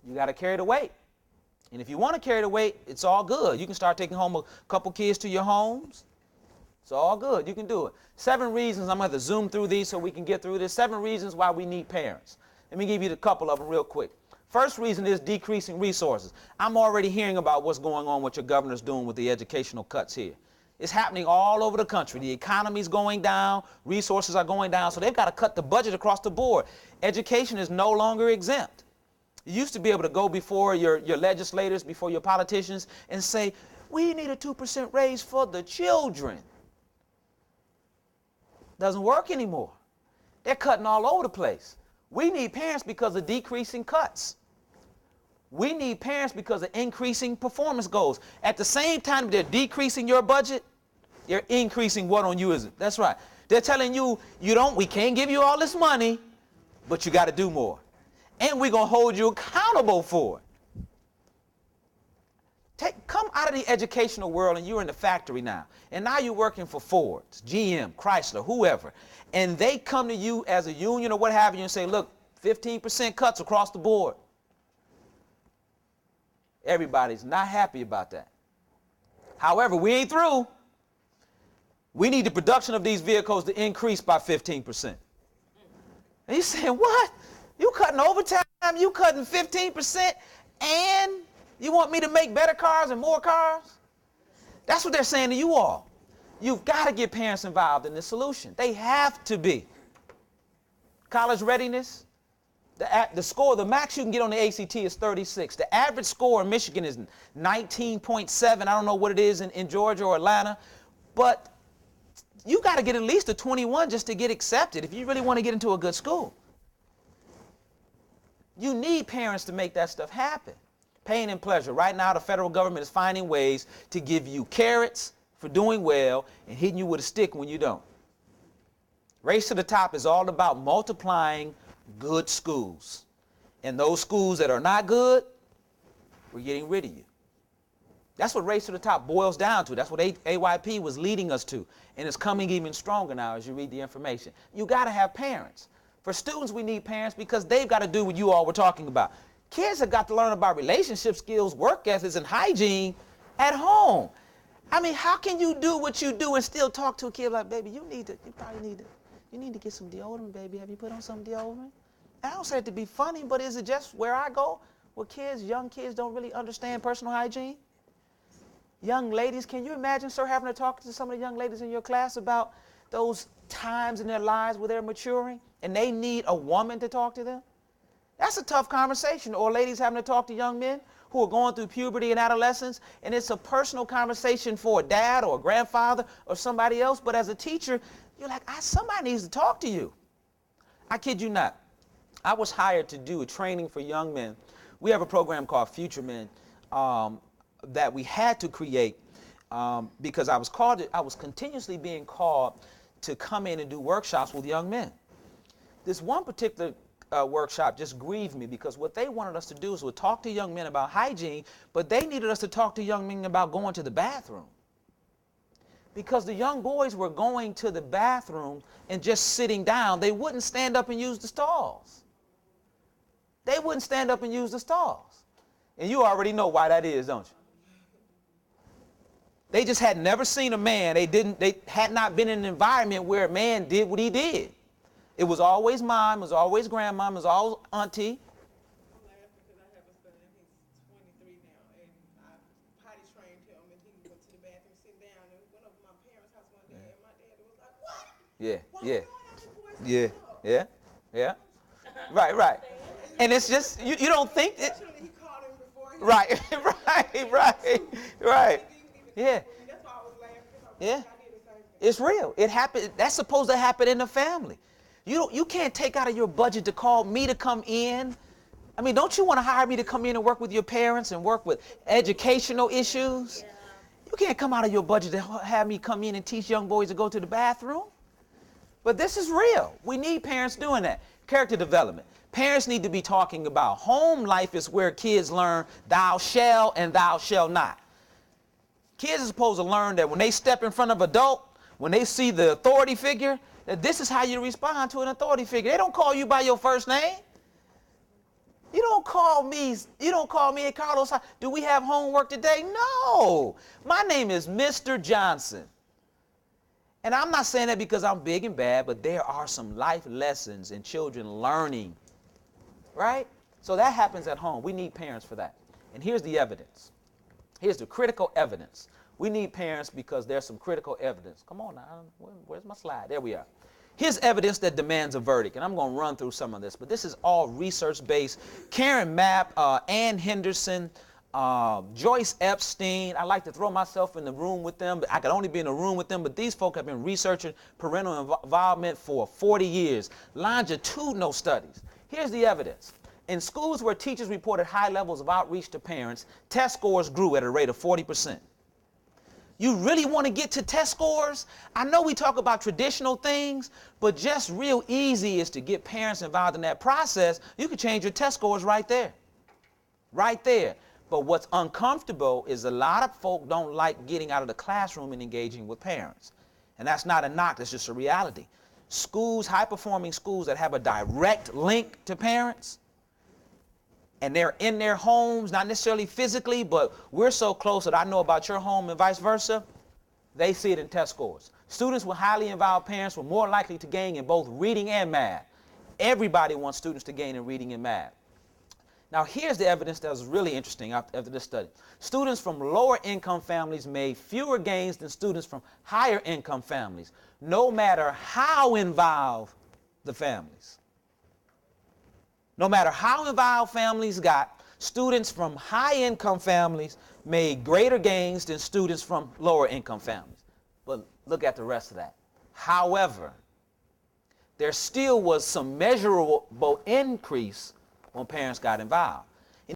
You got to carry the weight. And if you want to carry the weight, it's all good. You can start taking home a couple kids to your homes. It's all good. You can do it. 7 reasons. I'm going to have to zoom through these so we can get through this. 7 reasons why we need parents. Let me give you a couple of them real quick. First reason is decreasing resources. I'm already hearing about what's going on, what your governor's doing with the educational cuts here. It's happening all over the country. The economy's going down. Resources are going down. So they've got to cut the budget across the board. Education is no longer exempt. You used to be able to go before your legislators, before your politicians, and say, we need a 2% raise for the children. Doesn't work anymore. They're cutting all over the place. We need parents because of decreasing cuts. We need parents because of increasing performance goals. At the same time they're decreasing your budget, they're increasing what on you is it? That's right. They're telling you, we can't give you all this money, but you got to do more. And we're going to hold you accountable for it. Come out of the educational world and you're in the factory now. And now you're working for Ford, GM, Chrysler, whoever. And they come to you as a union or what have you and say, look, 15% cuts across the board. Everybody's not happy about that. However, we ain't through. We need the production of these vehicles to increase by 15%. And you're saying, what? You cutting overtime, you cutting 15%, and you want me to make better cars and more cars? That's what they're saying to you all. You've got to get parents involved in this solution. They have to be. College readiness, the score, the max you can get on the ACT is 36. The average score in Michigan is 19.7. I don't know what it is in Georgia or Atlanta, but you got to get at least a 21 just to get accepted if you really want to get into a good school. You need parents to make that stuff happen. Pain and pleasure. Right now, the federal government is finding ways to give you carrots for doing well and hitting you with a stick when you don't. Race to the Top is all about multiplying good schools. And those schools that are not good, we're getting rid of you. That's what Race to the Top boils down to. That's what AYP was leading us to. And it's coming even stronger now as you read the information. You got to have parents. For students, we need parents because they've got to do what you all were talking about. Kids have got to learn about relationship skills, work ethics, and hygiene at home. I mean, how can you do what you do and still talk to a kid like, baby, you need to get some deodorant, baby. Have you put on some deodorant? I don't say it to be funny, but is it just where I go where young kids don't really understand personal hygiene? Young ladies, can you imagine, sir, having to talk to some of the young ladies in your class about those times in their lives where they're maturing and they need a woman to talk to them? That's a tough conversation. Or ladies having to talk to young men who are going through puberty and adolescence, and it's a personal conversation for a dad or a grandfather or somebody else, but as a teacher, you're like, somebody needs to talk to you. I kid you not. I was hired to do a training for young men. We have a program called Future Men that we had to create because I was continuously being called to come in and do workshops with young men. This one particular workshop just grieved me because what they wanted us to do is talk to young men about hygiene, but they needed us to talk to young men about going to the bathroom. Because the young boys were going to the bathroom and just sitting down. They wouldn't stand up and use the stalls. They wouldn't stand up and use the stalls. And you already know why that is, don't you? They just had never seen a man. They had not been in an environment where a man did what he did. It was always mom, it was always grandma, it was always auntie. I'm laughing because I have a son and he's 23 now, and I potty trained him, and he went to the bathroom, sit down, and went over to my parents' house one day, and my dad was like, "What? Yeah, Why yeah, you going yeah. Right. And it's just you don't think it. He called him before. Right. Yeah. That's why I was laughing. Yeah. It's real. It happened. That's supposed to happen in the family. You can't take out of your budget to call me to come in. I mean, don't you want to hire me to come in and work with your parents and work with educational issues? Yeah. You can't come out of your budget to have me come in and teach young boys to go to the bathroom. But this is real. We need parents doing that. Character development. Parents need to be talking about home life is where kids learn thou shall and thou shall not. Kids are supposed to learn that when they step in front of an adult, when they see the authority figure, that this is how you respond to an authority figure. They don't call you by your first name. You don't call call me, hey, Carlos, do we have homework today? No. My name is Mr. Johnson. And I'm not saying that because I'm big and bad, but there are some life lessons in children learning, right? So that happens at home. We need parents for that. And here's the evidence. Here's the critical evidence. We need parents because there's some critical evidence. Come on now, where's my slide? There we are. Here's evidence that demands a verdict, and I'm going to run through some of this, but this is all research-based. Karen Mapp, Ann Henderson, Joyce Epstein. I like to throw myself in the room with them, but I could only be in a room with them, but these folk have been researching parental involvement for 40 years. Longitudinal studies. Here's the evidence. In schools where teachers reported high levels of outreach to parents, test scores grew at a rate of 40%. You really want to get to test scores? I know we talk about traditional things, but just real easy is to get parents involved in that process. You can change your test scores right there. Right there. But what's uncomfortable is a lot of folk don't like getting out of the classroom and engaging with parents. And that's not a knock, that's just a reality. Schools, high-performing schools that have a direct link to parents, and they're in their homes, not necessarily physically, but we're so close that I know about your home and vice versa, they see it in test scores. Students with highly involved parents were more likely to gain in both reading and math. Everybody wants students to gain in reading and math. Now here's the evidence that was really interesting after this study. Students from lower income families made fewer gains than students from higher income families, no matter how involved the families. No matter how involved families got, students from high-income families made greater gains than students from lower-income families. But look at the rest of that. However, there still was some measurable increase when parents got involved.